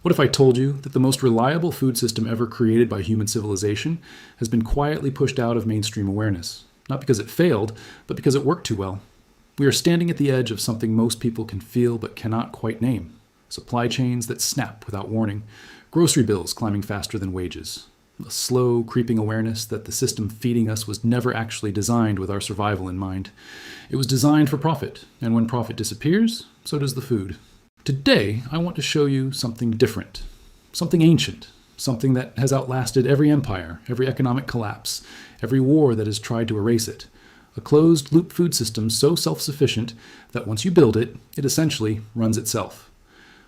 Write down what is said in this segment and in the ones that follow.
What if I told you that the most reliable food system ever created by human civilization has been quietly pushed out of mainstream awareness? Not because it failed, but because it worked too well. We are standing at the edge of something most people can feel but cannot quite name. Supply chains that snap without warning. Grocery bills climbing faster than wages. A slow, creeping awareness that the system feeding us was never actually designed with our survival in mind. It was designed for profit, and when profit disappears, so does the food. Today, I want to show you something different, something ancient, something that has outlasted every empire, every economic collapse, every war that has tried to erase it. A closed-loop food system so self-sufficient that once you build it, it essentially runs itself.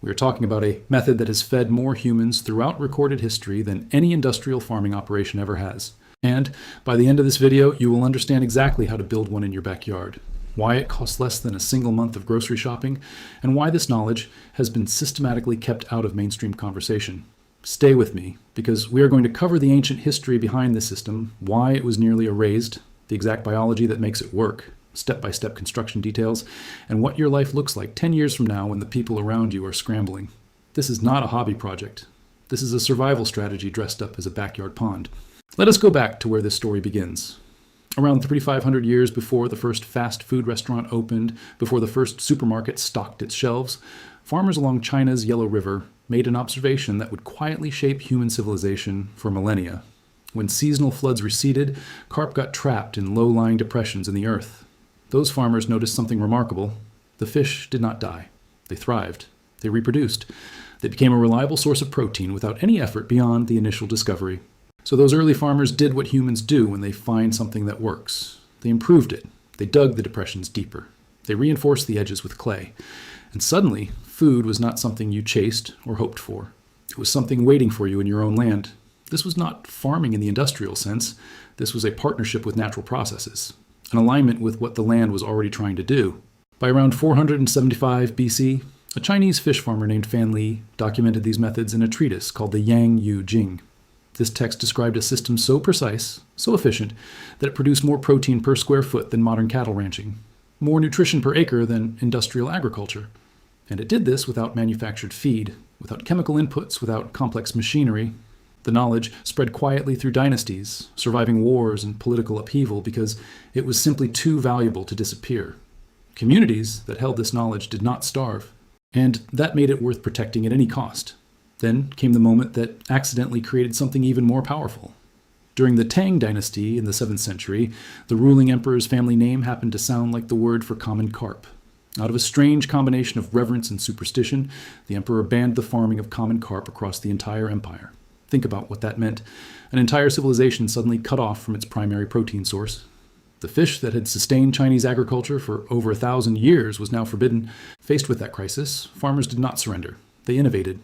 We are talking about a method that has fed more humans throughout recorded history than any industrial farming operation ever has. And by the end of this video, you will understand exactly how to build one in your backyard, why it costs less than a single month of grocery shopping, and why this knowledge has been systematically kept out of mainstream conversation. Stay with me, because we are going to cover the ancient history behind this system, why it was nearly erased, the exact biology that makes it work, step-by-step construction details, and what your life looks like 10 years from now when the people around you are scrambling. This is not a hobby project. This is a survival strategy dressed up as a backyard pond. Let us go back to where this story begins. Around 3,500 years before the first fast food restaurant opened, before the first supermarket stocked its shelves, farmers along China's Yellow River made an observation that would quietly shape human civilization for millennia. When seasonal floods receded, carp got trapped in low-lying depressions in the earth. Those farmers noticed something remarkable. The fish did not die. They thrived. They reproduced. They became a reliable source of protein without any effort beyond the initial discovery. So those early farmers did what humans do when they find something that works. They improved it. They dug the depressions deeper. They reinforced the edges with clay. And suddenly, food was not something you chased or hoped for. It was something waiting for you in your own land. This was not farming in the industrial sense. This was a partnership with natural processes, an alignment with what the land was already trying to do. By around 475 BC, a Chinese fish farmer named Fan Li documented these methods in a treatise called the Yang Yu Jing. This text described a system so precise, so efficient, that it produced more protein per square foot than modern cattle ranching, more nutrition per acre than industrial agriculture. And it did this without manufactured feed, without chemical inputs, without complex machinery. The knowledge spread quietly through dynasties, surviving wars and political upheaval because it was simply too valuable to disappear. Communities that held this knowledge did not starve, and that made it worth protecting at any cost. Then came the moment that accidentally created something even more powerful. During the Tang dynasty in the 7th century, the ruling emperor's family name happened to sound like the word for common carp. Out of a strange combination of reverence and superstition, the emperor banned the farming of common carp across the entire empire. Think about what that meant. An entire civilization suddenly cut off from its primary protein source. The fish that had sustained Chinese agriculture for over 1,000 years was now forbidden. Faced with that crisis, farmers did not surrender. They innovated.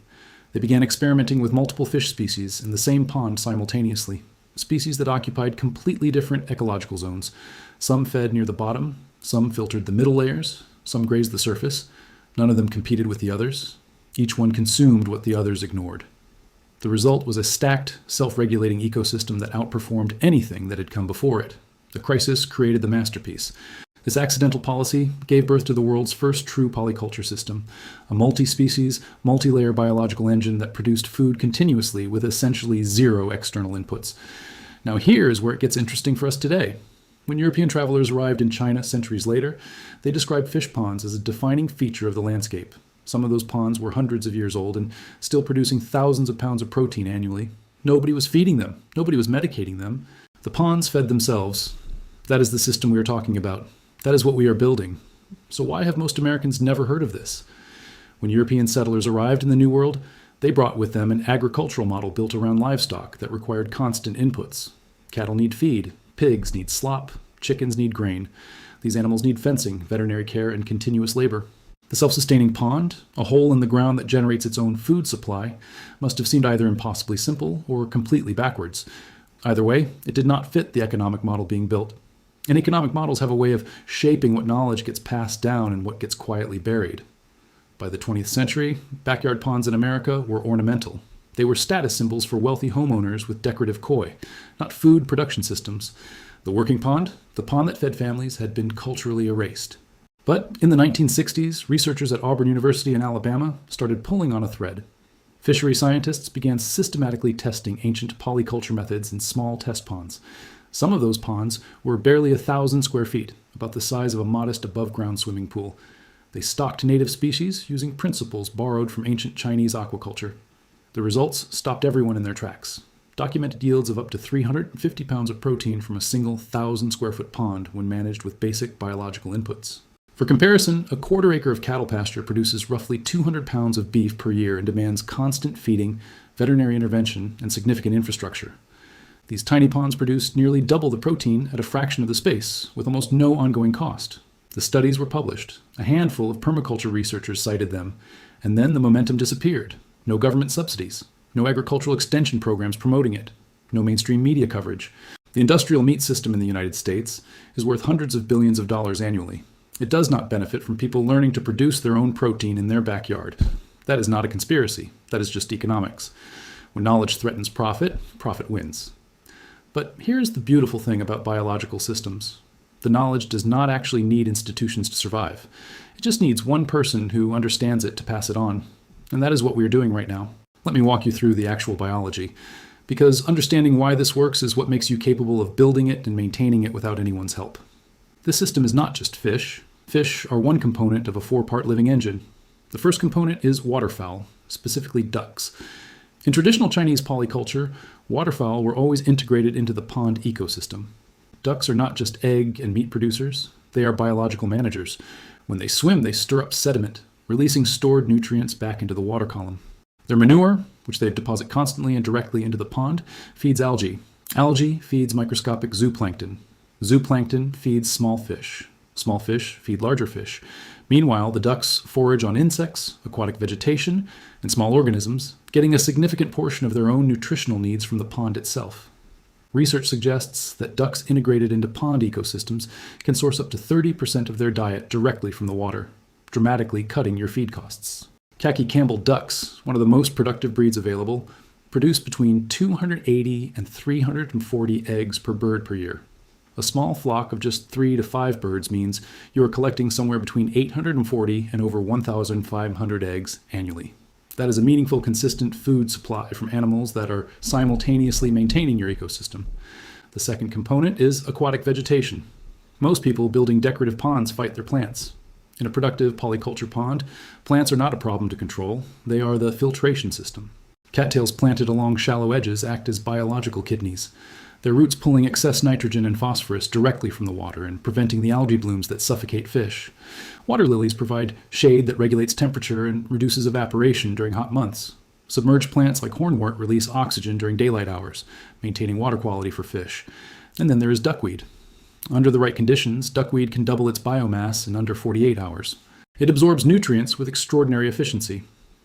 They began experimenting with multiple fish species in the same pond simultaneously, species that occupied completely different ecological zones. Some fed near the bottom, some filtered the middle layers, some grazed the surface. None of them competed with the others. Each one consumed what the others ignored. The result was a stacked, self-regulating ecosystem that outperformed anything that had come before it. The crisis created the masterpiece. This accidental policy gave birth to the world's first true polyculture system, a multi-species, multi-layer biological engine that produced food continuously with essentially zero external inputs. Now here's where it gets interesting for us today. When European travelers arrived in China centuries later, they described fish ponds as a defining feature of the landscape. Some of those ponds were hundreds of years old and still producing thousands of pounds of protein annually. Nobody was feeding them. Nobody was medicating them. The ponds fed themselves. That is the system we are talking about. That is what we are building. So why have most Americans never heard of this? When European settlers arrived in the New World, they brought with them an agricultural model built around livestock that required constant inputs. Cattle need feed, pigs need slop, chickens need grain. These animals need fencing, veterinary care, and continuous labor. The self-sustaining pond, a hole in the ground that generates its own food supply, must have seemed either impossibly simple or completely backwards. Either way, it did not fit the economic model being built. And economic models have a way of shaping what knowledge gets passed down and what gets quietly buried. By the 20th century, backyard ponds in America were ornamental. They were status symbols for wealthy homeowners with decorative koi, not food production systems. The working pond, the pond that fed families, had been culturally erased. But in the 1960s, researchers at Auburn University in Alabama started pulling on a thread. Fishery scientists began systematically testing ancient polyculture methods in small test ponds. Some of those ponds were barely 1,000 square feet, about the size of a modest above-ground swimming pool. They stocked native species using principles borrowed from ancient Chinese aquaculture. The results stopped everyone in their tracks. Documented yields of up to 350 pounds of protein from a single 1,000 square foot pond when managed with basic biological inputs. For comparison, a quarter acre of cattle pasture produces roughly 200 pounds of beef per year and demands constant feeding, veterinary intervention, and significant infrastructure. These tiny ponds produce nearly double the protein at a fraction of the space, with almost no ongoing cost. The studies were published. A handful of permaculture researchers cited them, and then the momentum disappeared. No government subsidies, no agricultural extension programs promoting it, no mainstream media coverage. The industrial meat system in the United States is worth hundreds of billions of dollars annually. It does not benefit from people learning to produce their own protein in their backyard. That is not a conspiracy. That is just economics. When knowledge threatens profit, profit wins. But here's the beautiful thing about biological systems. The knowledge does not actually need institutions to survive. It just needs one person who understands it to pass it on. And that is what we are doing right now. Let me walk you through the actual biology, because understanding why this works is what makes you capable of building it and maintaining it without anyone's help. This system is not just fish. Fish are one component of a 4-part living engine. The first component is waterfowl, specifically ducks. In traditional Chinese polyculture, waterfowl were always integrated into the pond ecosystem. Ducks are not just egg and meat producers, they are biological managers. When they swim, they stir up sediment, releasing stored nutrients back into the water column. Their manure, which they deposit constantly and directly into the pond, feeds algae. Algae feeds microscopic zooplankton. Zooplankton feeds small fish. Small fish feed larger fish. Meanwhile, the ducks forage on insects, aquatic vegetation, and small organisms, getting a significant portion of their own nutritional needs from the pond itself. Research suggests that ducks integrated into pond ecosystems can source up to 30% of their diet directly from the water, dramatically cutting your feed costs. Khaki Campbell ducks, one of the most productive breeds available, produce between 280 and 340 eggs per bird per year. A small flock of just 3 to 5 birds means you are collecting somewhere between 840 and over 1,500 eggs annually. That is a meaningful, consistent food supply from animals that are simultaneously maintaining your ecosystem. The second component is aquatic vegetation. Most people building decorative ponds fight their plants. In a productive polyculture pond, plants are not a problem to control. They are the filtration system. Cattails planted along shallow edges act as biological kidneys, their roots pulling excess nitrogen and phosphorus directly from the water and preventing the algae blooms that suffocate fish. Water lilies provide shade that regulates temperature and reduces evaporation during hot months. Submerged plants like hornwort release oxygen during daylight hours, maintaining water quality for fish. And then there is duckweed. Under the right conditions, duckweed can double its biomass in under 48 hours. It absorbs nutrients with extraordinary efficiency.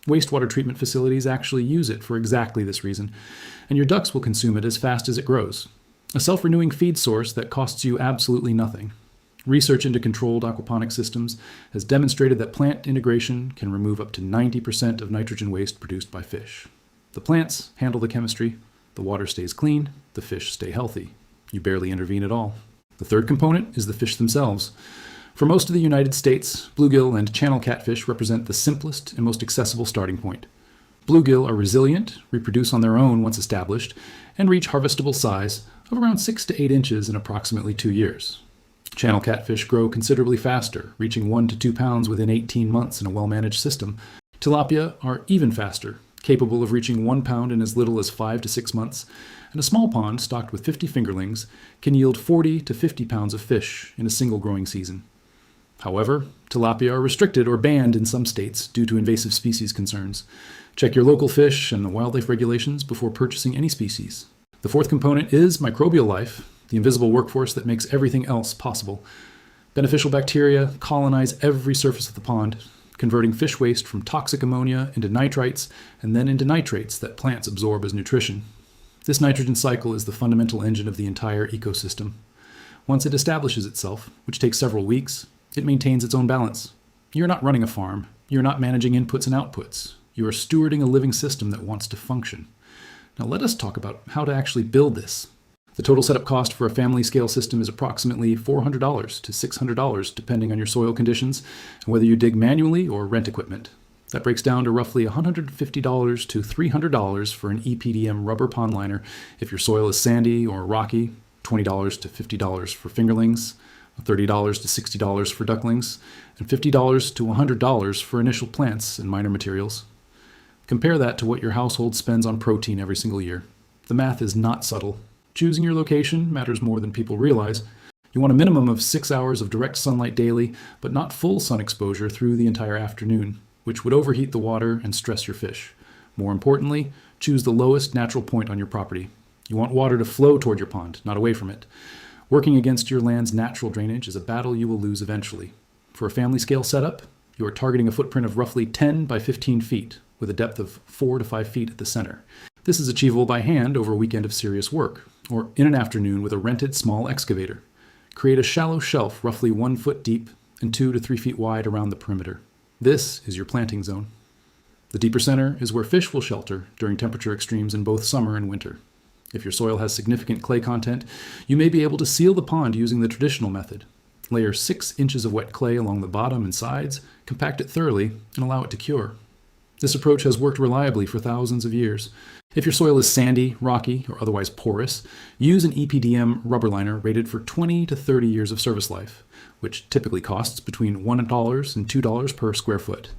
Wastewater treatment facilities actually use it for exactly this reason, and your ducks will consume it as fast as it grows. A self-renewing feed source that costs you absolutely nothing. Research into controlled aquaponic systems has demonstrated that plant integration can remove up to 90% of nitrogen waste produced by fish. The plants handle the chemistry, the water stays clean, the fish stay healthy. You barely intervene at all. The third component is the fish themselves. For most of the United States, bluegill and channel catfish represent the simplest and most accessible starting point. Bluegill are resilient, reproduce on their own once established, and reach harvestable size of around 6 to 8 inches in approximately 2 years. Channel catfish grow considerably faster, reaching 1 to 2 pounds within 18 months in a well-managed system. Tilapia are even faster, capable of reaching 1 pound in as little as 5 to 6 months, and a small pond stocked with 50 fingerlings can yield 40 to 50 pounds of fish in a single growing season. However, tilapia are restricted or banned in some states due to invasive species concerns. Check your local fish and wildlife regulations before purchasing any species. The fourth component is microbial life, the invisible workforce that makes everything else possible. Beneficial bacteria colonize every surface of the pond, converting fish waste from toxic ammonia into nitrites and then into nitrates that plants absorb as nutrition. This nitrogen cycle is the fundamental engine of the entire ecosystem. Once it establishes itself, which takes several weeks, it maintains its own balance. You're not running a farm. You're not managing inputs and outputs. You are stewarding a living system that wants to function. Now let us talk about how to actually build this. The total setup cost for a family scale system is approximately $400 to $600 depending on your soil conditions and whether you dig manually or rent equipment. That breaks down to roughly $150 to $300 for an EPDM rubber pond liner if your soil is sandy or rocky, $20 to $50 for fingerlings, $30 to $60 for ducklings, and $50 to $100 for initial plants and minor materials. Compare that to what your household spends on protein every single year. The math is not subtle. Choosing your location matters more than people realize. You want a minimum of 6 hours of direct sunlight daily, but not full sun exposure through the entire afternoon, which would overheat the water and stress your fish. More importantly, choose the lowest natural point on your property. You want water to flow toward your pond, not away from it. Working against your land's natural drainage is a battle you will lose eventually. For a family scale setup, you are targeting a footprint of roughly 10 by 15 feet, with a depth of 4 to 5 feet at the center. This is achievable by hand over a weekend of serious work, or in an afternoon with a rented small excavator. Create a shallow shelf roughly 1 foot deep and 2 to 3 feet wide around the perimeter. This is your planting zone. The deeper center is where fish will shelter during temperature extremes in both summer and winter. If your soil has significant clay content, you may be able to seal the pond using the traditional method. Layer 6 inches of wet clay along the bottom and sides, compact it thoroughly, and allow it to cure. This approach has worked reliably for thousands of years. If your soil is sandy, rocky, or otherwise porous, use an EPDM rubber liner rated for 20 to 30 years of service life, which typically costs between $1 and $2 per square foot.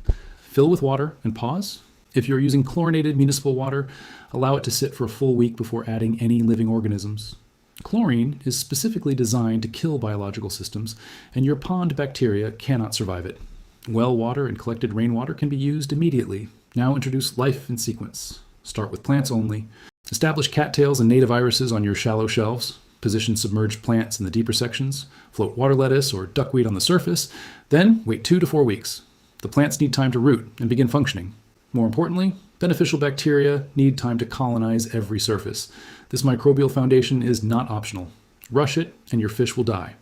Fill with water and pause. If you're using chlorinated municipal water, allow it to sit for a full week before adding any living organisms. Chlorine is specifically designed to kill biological systems, and your pond bacteria cannot survive it. Well water and collected rainwater can be used immediately. Now introduce life in sequence. Start with plants only. Establish cattails and native irises on your shallow shelves. Position submerged plants in the deeper sections. Float water lettuce or duckweed on the surface. Then wait 2 to 4 weeks. The plants need time to root and begin functioning. More importantly, beneficial bacteria need time to colonize every surface. This microbial foundation is not optional. Rush it and your fish will die.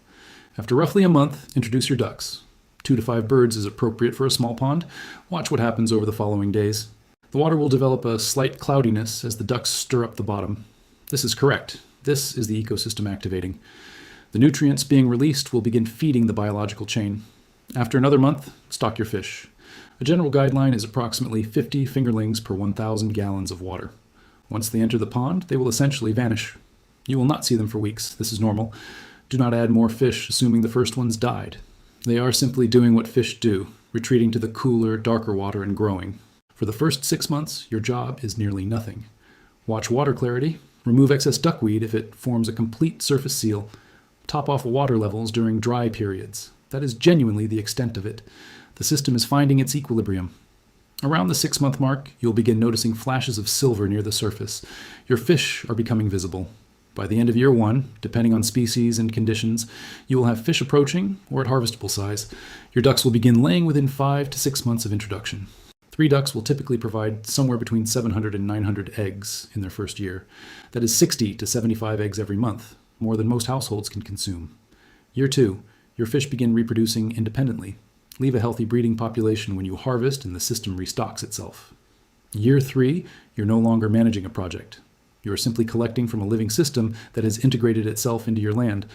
After roughly a month, introduce your ducks. 2 to 5 birds is appropriate for a small pond. Watch what happens over the following days. The water will develop a slight cloudiness as the ducks stir up the bottom. This is correct. This is the ecosystem activating. The nutrients being released will begin feeding the biological chain. After another month, stock your fish. A general guideline is approximately 50 fingerlings per 1,000 gallons of water. Once they enter the pond, they will essentially vanish. You will not see them for weeks. This is normal. Do not add more fish, assuming the first ones died. They are simply doing what fish do, retreating to the cooler, darker water and growing. For the first 6 months, your job is nearly nothing. Watch water clarity. Remove excess duckweed if it forms a complete surface seal. Top off water levels during dry periods. That is genuinely the extent of it. The system is finding its equilibrium. Around the 6-month mark, you'll begin noticing flashes of silver near the surface. Your fish are becoming visible. By the end of year 1, depending on species and conditions, you will have fish approaching or at harvestable size. Your ducks will begin laying within 5 to 6 months of introduction. 3 ducks will typically provide somewhere between 700 and 900 eggs in their first year. That is 60 to 75 eggs every month, more than most households can consume. Year 2, your fish begin reproducing independently. Leave a healthy breeding population when you harvest and the system restocks itself. Year 3, you're no longer managing a project. You are simply collecting from a living system that has integrated itself into your land.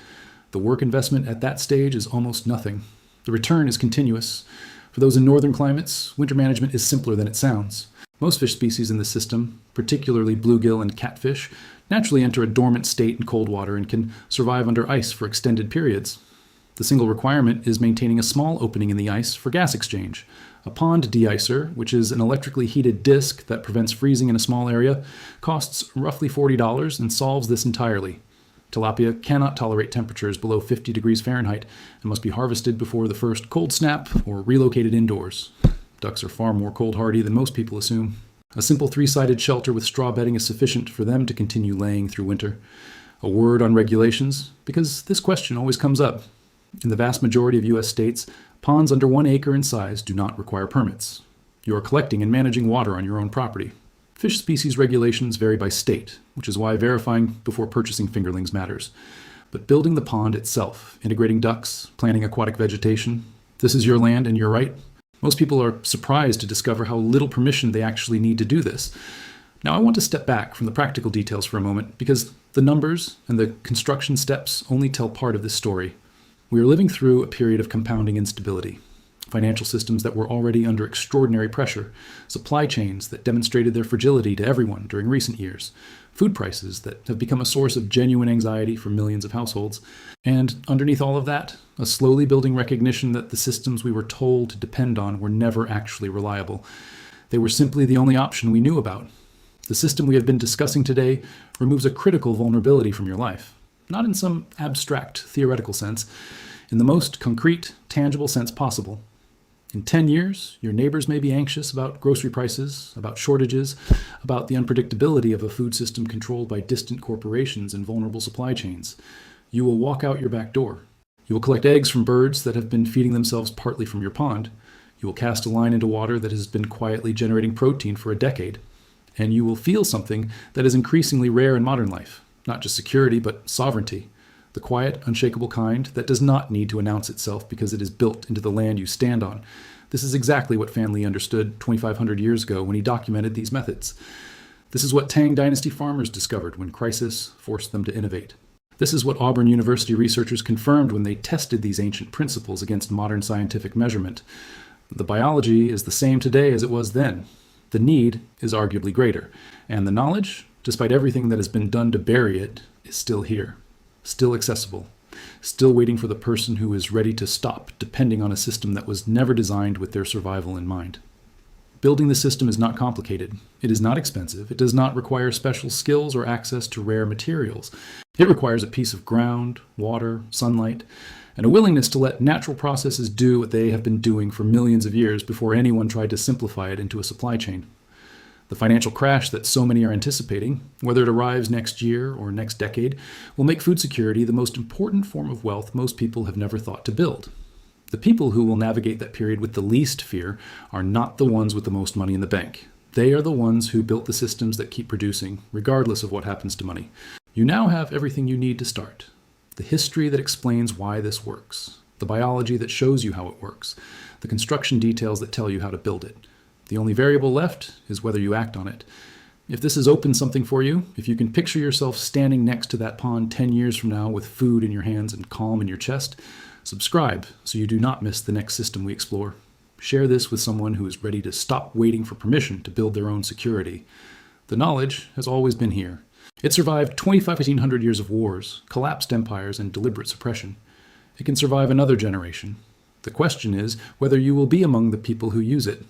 The work investment at that stage is almost nothing. The return is continuous. For those in northern climates, winter management is simpler than it sounds. Most fish species in the system, particularly bluegill and catfish, naturally enter a dormant state in cold water and can survive under ice for extended periods. The single requirement is maintaining a small opening in the ice for gas exchange. A pond de-icer, which is an electrically heated disc that prevents freezing in a small area, costs roughly $40 and solves this entirely. Tilapia cannot tolerate temperatures below 50 degrees Fahrenheit and must be harvested before the first cold snap or relocated indoors. Ducks are far more cold hardy than most people assume. A simple 3-sided shelter with straw bedding is sufficient for them to continue laying through winter. A word on regulations, because this question always comes up. In the vast majority of U.S. states, ponds under 1 acre in size do not require permits. You are collecting and managing water on your own property. Fish species regulations vary by state, which is why verifying before purchasing fingerlings matters. But building the pond itself, integrating ducks, planting aquatic vegetation, this is your land and your right. Most people are surprised to discover how little permission they actually need to do this. Now I want to step back from the practical details for a moment, because the numbers and the construction steps only tell part of this story. We are living through a period of compounding instability. financial systems that were already under extraordinary pressure, supply chains that demonstrated their fragility to everyone during recent years, food prices that have become a source of genuine anxiety for millions of households, and underneath all of that, a slowly building recognition that the systems we were told to depend on were never actually reliable. They were simply the only option we knew about. The system we have been discussing today removes a critical vulnerability from your life, not in some abstract, theoretical sense, in the most concrete, tangible sense possible. In 10 years, your neighbors may be anxious about grocery prices, about shortages, about the unpredictability of a food system controlled by distant corporations and vulnerable supply chains. You will walk out your back door. You will collect eggs from birds that have been feeding themselves partly from your pond. You will cast a line into water that has been quietly generating protein for a decade. And you will feel something that is increasingly rare in modern life, not just security, but sovereignty. The quiet, unshakable kind that does not need to announce itself because it is built into the land you stand on. This is exactly what Fan Li understood 2,500 years ago when he documented these methods. This is what Tang Dynasty farmers discovered when crisis forced them to innovate. This is what Auburn University researchers confirmed when they tested these ancient principles against modern scientific measurement. The biology is the same today as it was then. The need is arguably greater, and the knowledge, despite everything that has been done to bury it, is still here. Still accessible, still waiting for the person who is ready to stop depending on a system that was never designed with their survival in mind. Building the system is not complicated. It is not expensive. It does not require special skills or access to rare materials. It requires a piece of ground, water, sunlight, and a willingness to let natural processes do what they have been doing for millions of years before anyone tried to simplify it into a supply chain. The financial crash that so many are anticipating, whether it arrives next year or next decade, will make food security the most important form of wealth most people have never thought to build. The people who will navigate that period with the least fear are not the ones with the most money in the bank. They are the ones who built the systems that keep producing, regardless of what happens to money. You now have everything you need to start. The history that explains why this works, the biology that shows you how it works, the construction details that tell you how to build it. The only variable left is whether you act on it. If this has opened something for you, if you can picture yourself standing next to that pond 10 years from now with food in your hands and calm in your chest, subscribe so you do not miss the next system we explore. Share this with someone who is ready to stop waiting for permission to build their own security. The knowledge has always been here. It survived 2,500 years of wars, collapsed empires, and deliberate suppression. It can survive another generation. The question is whether you will be among the people who use it.